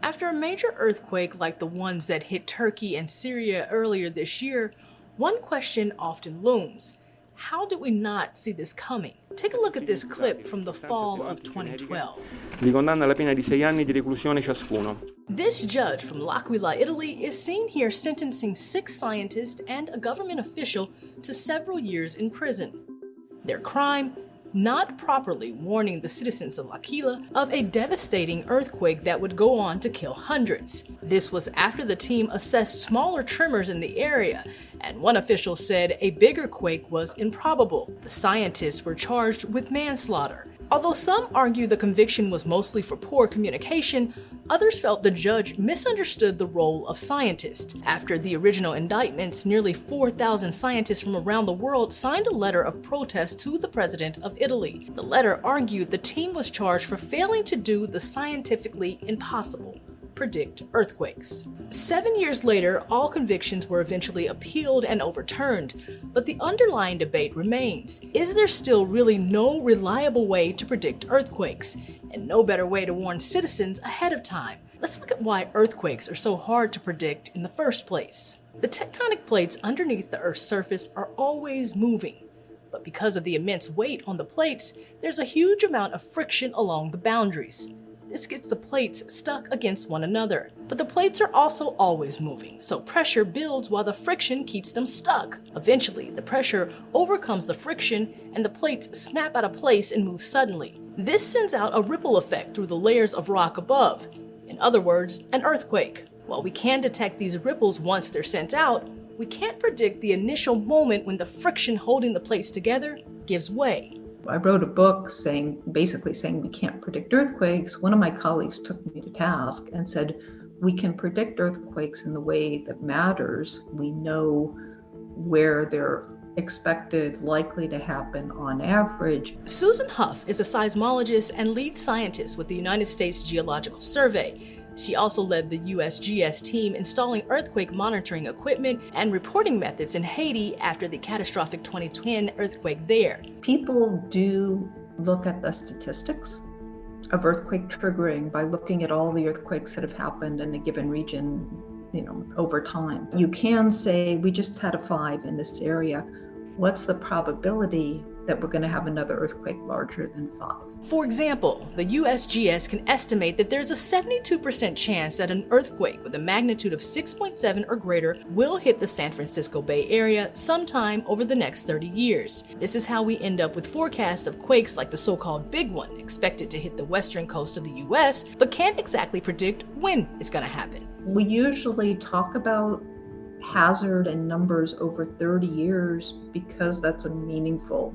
After a major earthquake like the ones that hit Turkey and Syria earlier this year, one question often looms. How did we not see this coming? Take a look at this clip from the fall of 2012. Li condanna alla pena di 6 anni di reclusione ciascuno. This judge from L'Aquila, Italy, is seen here sentencing 6 scientists and a government official to several years in prison. Their crime? Not properly warning the citizens of L'Aquila of a devastating earthquake that would go on to kill hundreds. This was after the team assessed smaller tremors in the area, and one official said a bigger quake was improbable. The scientists were charged with manslaughter. Although some argue the conviction was mostly for poor communication, others felt the judge misunderstood the role of scientists. After the original indictments, nearly 4,000 scientists from around the world signed a letter of protest to the president of Italy. The letter argued the team was charged for failing to do the scientifically impossible: predict earthquakes. 7 years later, all convictions were eventually appealed and overturned, but the underlying debate remains. Is there still really no reliable way to predict earthquakes, and no better way to warn citizens ahead of time? Let's look at why earthquakes are so hard to predict in the first place. The tectonic plates underneath the Earth's surface are always moving. But because of the immense weight on the plates, there's a huge amount of friction along the boundaries. This gets the plates stuck against one another. But the plates are also always moving, so pressure builds while the friction keeps them stuck. Eventually, the pressure overcomes the friction and the plates snap out of place and move suddenly. This sends out a ripple effect through the layers of rock above. In other words, an earthquake. While we can detect these ripples once they're sent out, we can't predict the initial moment when the friction holding the plates together gives way. I wrote a book basically saying we can't predict earthquakes. One of my colleagues took me to task and said, we can predict earthquakes in the way that matters. We know where they're expected, likely to happen on average. Susan Huff is a seismologist and lead scientist with the United States Geological Survey. She also led the USGS team installing earthquake monitoring equipment and reporting methods in Haiti after the catastrophic 2010 earthquake there. People do look at the statistics of earthquake triggering by looking at all the earthquakes that have happened in a given region, over time. You can say, we just had a 5 in this area. What's the probability that we're going to have another earthquake larger than 5? For example, the USGS can estimate that there's a 72% chance that an earthquake with a magnitude of 6.7 or greater will hit the San Francisco Bay Area sometime over the next 30 years. This is how we end up with forecasts of quakes like the so-called big one, expected to hit the western coast of the US, but can't exactly predict when it's going to happen. We usually talk about hazard and numbers over 30 years because that's a meaningful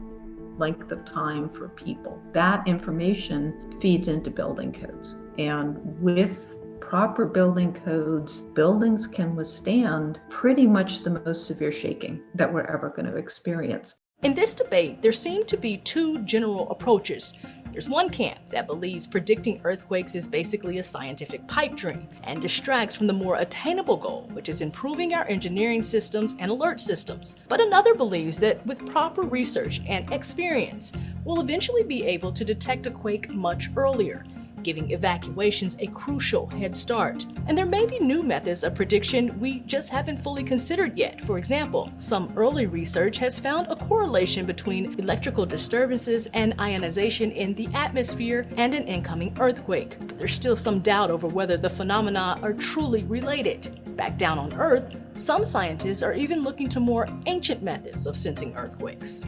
length of time for people. That information feeds into building codes. And with proper building codes, buildings can withstand pretty much the most severe shaking that we're ever going to experience. In this debate, there seem to be 2 general approaches. There's one camp that believes predicting earthquakes is basically a scientific pipe dream and distracts from the more attainable goal, which is improving our engineering systems and alert systems. But another believes that with proper research and experience, we'll eventually be able to detect a quake much earlier, giving evacuations a crucial head start. And there may be new methods of prediction we just haven't fully considered yet. For example, some early research has found a correlation between electrical disturbances and ionization in the atmosphere and an incoming earthquake. But there's still some doubt over whether the phenomena are truly related. Back down on Earth, some scientists are even looking to more ancient methods of sensing earthquakes.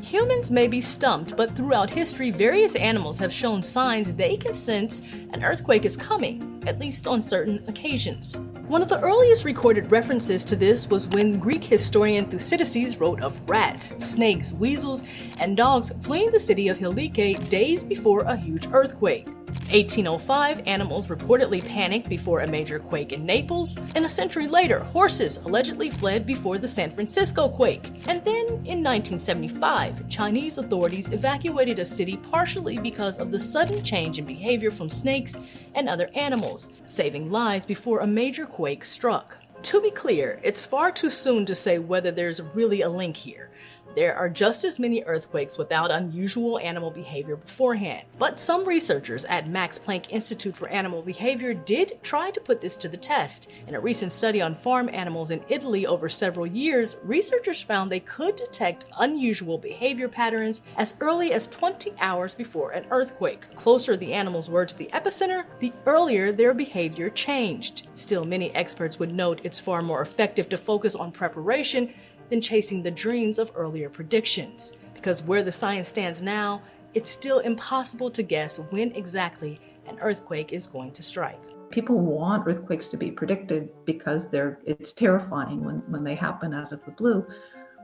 Humans may be stumped, but throughout history, various animals have shown signs they can sense an earthquake is coming, at least on certain occasions. One of the earliest recorded references to this was when Greek historian Thucydides wrote of rats, snakes, weasels, and dogs fleeing the city of Helike days before a huge earthquake. 1805, animals reportedly panicked before a major quake in Naples, and a century later, horses allegedly fled before the San Francisco quake. And then, in 1975, Chinese authorities evacuated a city partially because of the sudden change in behavior from snakes and other animals, saving lives before a major quake struck. To be clear, it's far too soon to say whether there's really a link here. There are just as many earthquakes without unusual animal behavior beforehand. But some researchers at Max Planck Institute for Animal Behavior did try to put this to the test. In a recent study on farm animals in Italy over several years, researchers found they could detect unusual behavior patterns as early as 20 hours before an earthquake. Closer the animals were to the epicenter, the earlier their behavior changed. Still, many experts would note it's far more effective to focus on preparation than chasing the dreams of earlier predictions. Because where the science stands now, it's still impossible to guess when exactly an earthquake is going to strike. People want earthquakes to be predicted because it's terrifying when they happen out of the blue.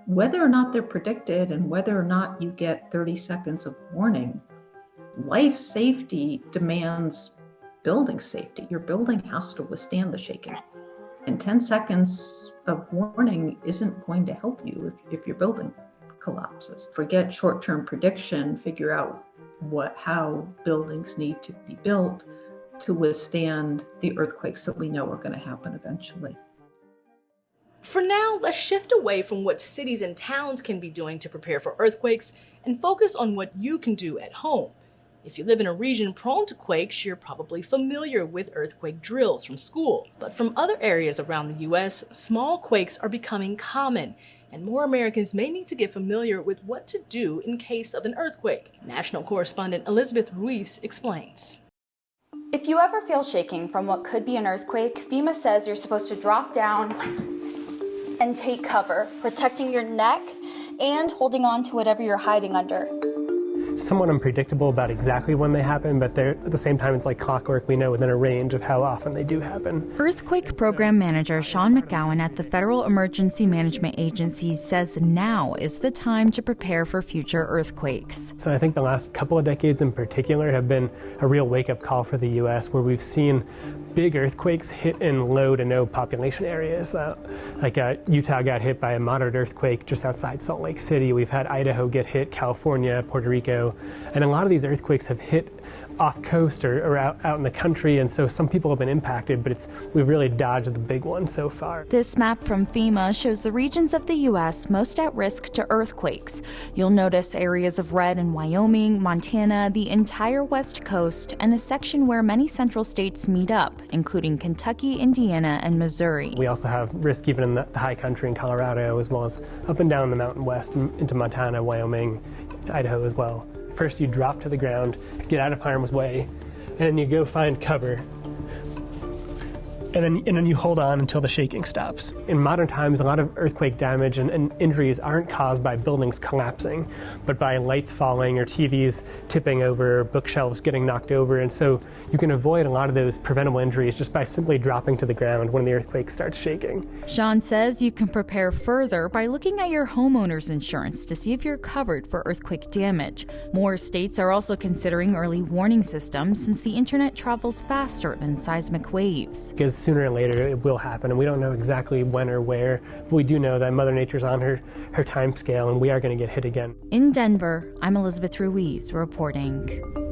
Whether or not they're predicted and whether or not you get 30 seconds of warning, life safety demands building safety. Your building has to withstand the shaking. And 10 seconds of warning isn't going to help you if your building collapses. Forget short-term prediction, figure out how buildings need to be built to withstand the earthquakes that we know are going to happen eventually. For now, let's shift away from what cities and towns can be doing to prepare for earthquakes and focus on what you can do at home. If you live in a region prone to quakes, you're probably familiar with earthquake drills from school. But from other areas around the U.S., small quakes are becoming common, and more Americans may need to get familiar with what to do in case of an earthquake. National correspondent Elizabeth Ruiz explains. If you ever feel shaking from what could be an earthquake, FEMA says you're supposed to drop down and take cover, protecting your neck and holding on to whatever you're hiding under. Somewhat unpredictable about exactly when they happen, but at the same time it's like clockwork. We know within a range of how often they do happen. Earthquake Program Manager Sean McGowan at the Federal Emergency Management Agency says now is the time to prepare for future earthquakes. So I think the last couple of decades in particular have been a real wake-up call for the U.S. where we've seen big earthquakes hit in low to no population areas. Utah got hit by a moderate earthquake just outside Salt Lake City. We've had Idaho get hit, California, Puerto Rico. And a lot of these earthquakes have hit off coast or out in the country, and so some people have been impacted, but we've really dodged the big one so far. This map from FEMA shows the regions of the U.S. most at risk to earthquakes. You'll notice areas of red in Wyoming, Montana, the entire West Coast, and a section where many central states meet up, including Kentucky, Indiana, and Missouri. We also have risk even in the high country in Colorado, as well as up and down the Mountain West into Montana, Wyoming, Idaho as well. First you drop to the ground, get out of harm's way, and you go find cover. And then you hold on until the shaking stops. In modern times, a lot of earthquake damage and injuries aren't caused by buildings collapsing, but by lights falling or TVs tipping over, bookshelves getting knocked over. And so you can avoid a lot of those preventable injuries just by simply dropping to the ground when the earthquake starts shaking. Sean says you can prepare further by looking at your homeowner's insurance to see if you're covered for earthquake damage. More states are also considering early warning systems since the internet travels faster than seismic waves. Because sooner or later it will happen, and we don't know exactly when or where, but we do know that Mother Nature's on her time scale and we are going to get hit again. In Denver, I'm Elizabeth Ruiz reporting.